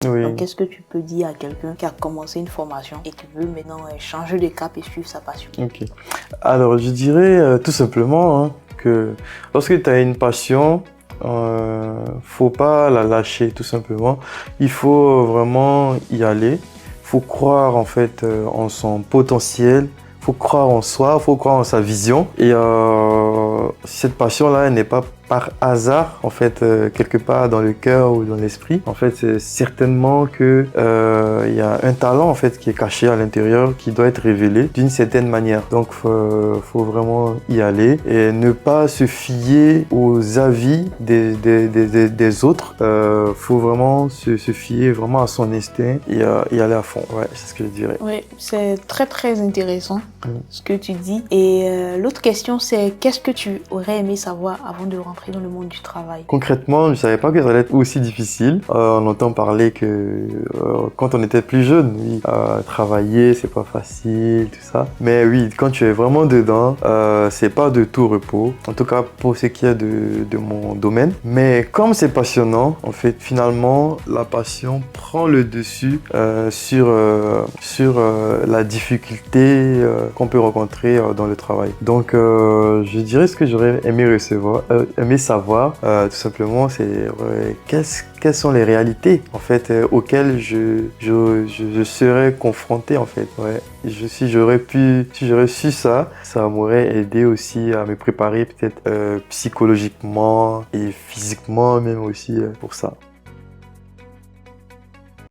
Donc, Oui. qu'est-ce que tu peux dire à quelqu'un qui a commencé une formation et qui veut maintenant changer de cap et suivre sa passion? Ok. Alors, je dirais tout simplement hein, que lorsque tu as une passion, faut pas la lâcher tout simplement. Il faut vraiment y aller. Faut croire en fait en son potentiel. Faut croire en soi. Faut croire en sa vision. Et cette passion-là, elle n'est pas par hasard en fait quelque part dans le cœur ou dans l'esprit. En fait, c'est certainement que il y a un talent en fait qui est caché à l'intérieur qui doit être révélé d'une certaine manière. Donc faut vraiment y aller et ne pas se fier aux avis des autres. Faut vraiment se fier vraiment à son instinct et y aller à fond. Ouais, c'est ce que je dirais. Oui, c'est très très intéressant ce que tu dis. Et l'autre question, c'est qu'est-ce que tu aurais aimé savoir avant de rentrer dans le monde du travail? Concrètement, je ne savais pas que ça allait être aussi difficile. On entend parler que quand on était plus jeune, oui, travailler, c'est pas facile, tout ça. Mais oui, quand tu es vraiment dedans, c'est pas de tout repos. En tout cas, pour ce qui est de mon domaine. Mais comme c'est passionnant, en fait, finalement, la passion prend le dessus sur la difficulté qu'on peut rencontrer dans le travail. Donc, je dirais ce que j'aurais aimé savoir, tout simplement, c'est quelles sont les réalités en fait auxquelles je serais confronté en fait. Ouais. Si j'aurais su ça, ça m'aurait aidé aussi à me préparer peut-être psychologiquement et physiquement même aussi pour ça.